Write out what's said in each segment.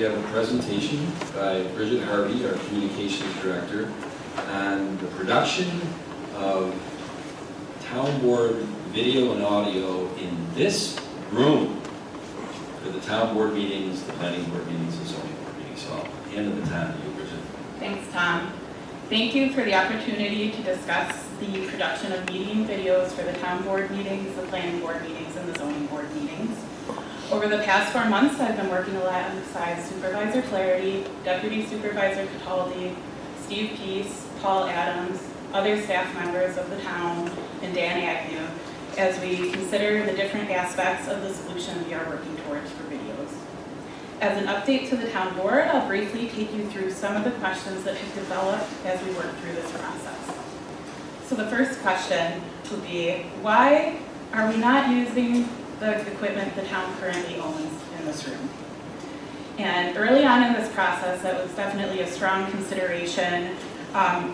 have a presentation by Bridget Harvey, our Communications Director, on the production of town board video and audio in this room for the town board meetings, the planning board meetings, and zoning board meetings. So I'll hand the baton to you, Bridget. Thanks, Tom. Thank you for the opportunity to discuss the production of meeting videos for the town board meetings, the planning board meetings, and the zoning board meetings. Over the past 4 months, I've been working alongside Supervisor Flaherty, Deputy Supervisor Cataldi, Steve Peace, Paul Adams, other staff members of the town, and Dan Agnew, as we consider the different aspects of the solution we are working towards for videos. As an update to the town board, I'll briefly take you through some of the questions that have developed as we work through this process. So the first question would be, why are we not using the equipment the town currently owns in this room? And early on in this process, that was definitely a strong consideration.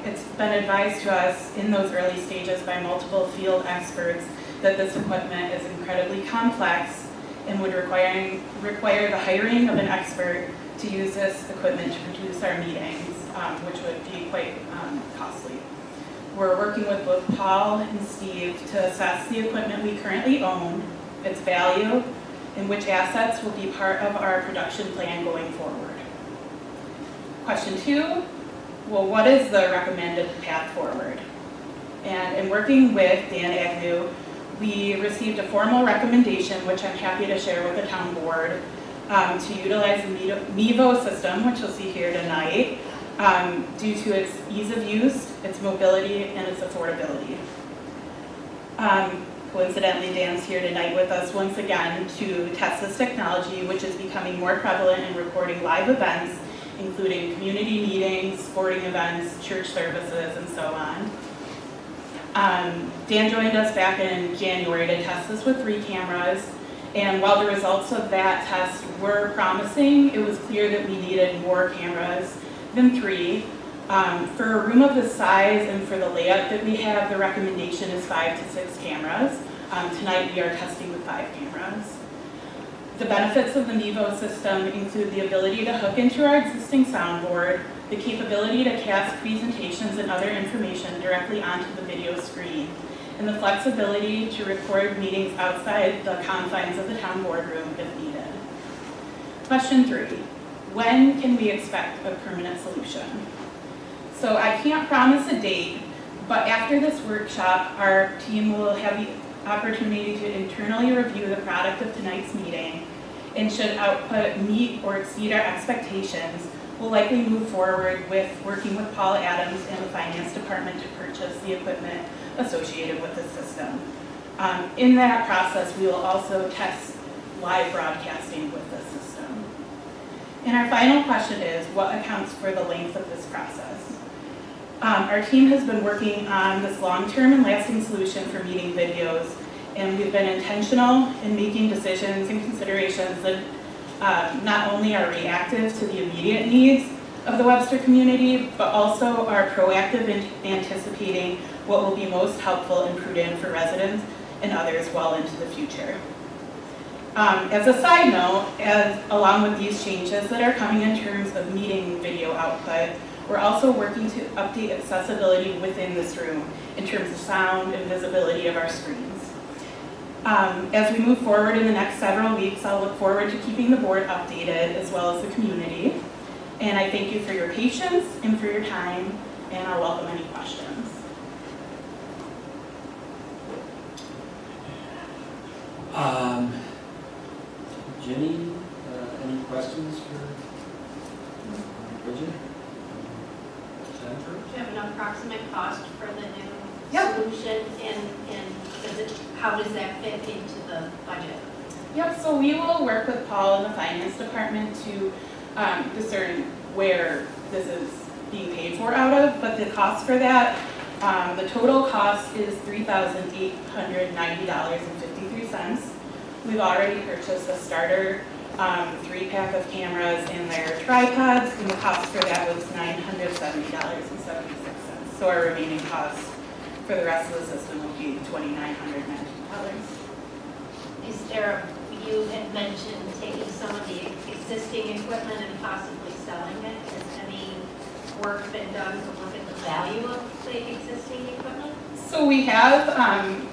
It's been advised to us in those early stages by multiple field experts that this equipment is incredibly complex and would require the hiring of an expert to use this equipment to produce our meetings, which would be quite costly. We're working with both Paul and Steve to assess the equipment we currently own, its value, and which assets will be part of our production plan going forward. Question 2, well, what is the recommended path forward? And in working with Dan Agnew, we received a formal recommendation, which I'm happy to share with the town board, to utilize the Mevo system, which you'll see here tonight, due to its ease of use, its mobility, and its affordability. Coincidentally, Dan's here tonight with us once again to test this technology, which is becoming more prevalent in recording live events, including community meetings, sporting events, church services, and so on. Dan joined us back in January to test this with 3 cameras, and while the results of that test were promising, it was clear that we needed more cameras than 3. For a room of this size and for the layout that we have, the recommendation is 5 to 6 cameras. Tonight we are testing with 5 cameras. The benefits of the Mevo system include the ability to hook into our existing soundboard, the capability to cast presentations and other information directly onto the video screen, and the flexibility to record meetings outside the confines of the town boardroom if needed. Question 3, when can we expect a permanent solution? So I can't promise a date, but after this workshop, our team will have the opportunity to internally review the product of tonight's meeting, and should output meet or exceed our expectations, we'll likely move forward with working with Paul Adams and the finance department to purchase the equipment associated with the system. In that process, we will also test live broadcasting with the system. And our final question is, what accounts for the length of this process? Our team has been working on this long-term and lasting solution for meeting videos, and we've been intentional in making decisions and considerations that not only are reactive to the immediate needs of the Webster community, but also are proactive in anticipating what will be most helpful and prudent for residents and others well into the future. As a side note, along with these changes that are coming in terms of meeting video output, we're also working to update accessibility within this room in terms of sound and visibility of our screens. As we move forward in the next several weeks, I'll look forward to keeping the board updated as well as the community. And I thank you for your patience and for your time, and I'll welcome any questions. Jenny, any questions for Bridget? Jennifer? Do you have an approximate cost for the new Yep. solution, and how does that fit into the budget? Yep, so we will work with Paul and the finance department to discern where this is being paid for out of, but the cost for that, the total cost is $3,890.53. We've already purchased a starter 3-pack of cameras and their tripods, and the cost for that was $970.76. So our remaining cost for the rest of the system will be $2,990. Is there a you had mentioned taking some of the existing equipment and possibly selling it. Has any work been done to look at the value of the existing equipment? So we have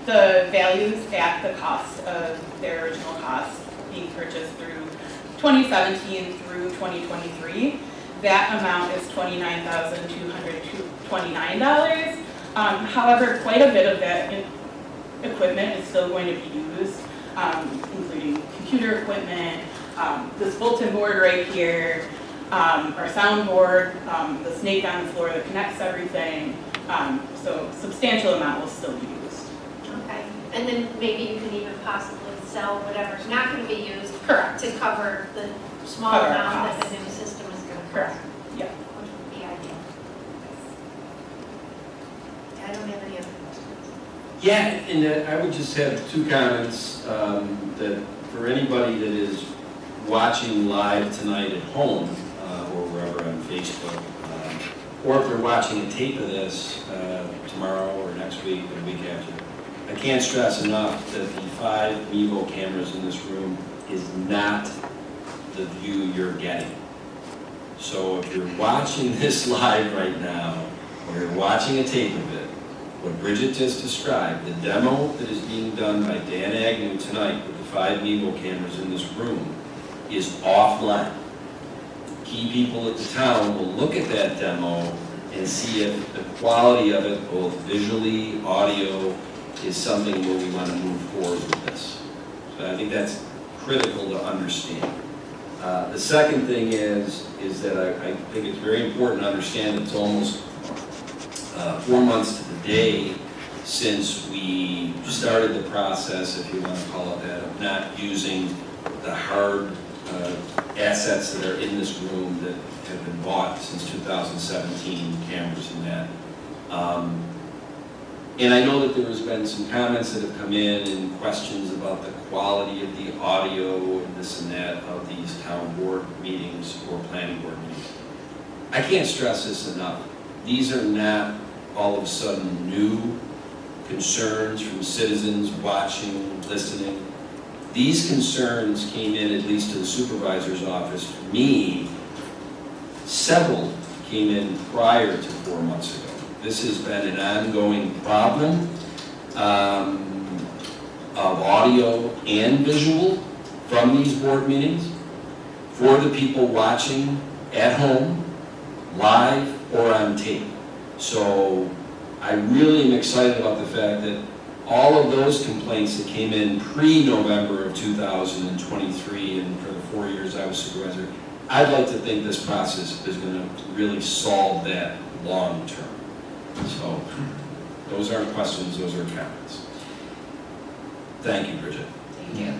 the values at the cost of their original cost being purchased through 2017 through 2023. That amount is $29,229. However, quite a bit of that equipment is still going to be used, including computer equipment, this bulletin board right here, our soundboard, the snake on the floor that connects everything. So substantial amount will still be used. Okay, and then maybe you can even possibly sell whatever's not going to be used Correct. to cover the small Cover our amount that costs. the new system is going to cost. Correct. Yeah. Which would be ideal. I don't have any other questions. Yeah, and I would just have two comments, that for anybody that is watching live tonight at home, or wherever on Facebook, or if they're watching a tape of this tomorrow or next week or the week after, I can't stress enough that the 5 Mevo cameras in this room is not the view you're getting. So if you're watching this live right now, or you're watching a tape of it, what Bridget just described, the demo that is being done by Dan Agnew tonight with the 5 Mevo cameras in this room is off-line. Key people at the town will look at that demo and see if the quality of it, both visually, audio, is something where we want to move forward with this. So I think that's critical to understand. The second thing is that I think it's very important to understand that it's almost 4 months to the day since we started the process, if you want to call it that, of not using the hard assets that are in this room that have been bought since 2017, cameras and that. And I know that there has been some comments that have come in and questions about the quality of the audio and this and that of these town board meetings or planning board meetings. I can't stress this enough. These are not all of a sudden new concerns from citizens watching, listening. These concerns came in, at least to the supervisor's office, to me. Several came in prior to 4 months ago. This has been an ongoing problem of audio and visual from these board meetings for the people watching at home, live or on tape. So I really am excited about the fact that all of those complaints that came in pre-November of 2023 and for the 4 years I was supervisor, I'd like to think this process is going to really solve that long term. So those aren't questions, those are comments. Thank you, Bridget. Thank you.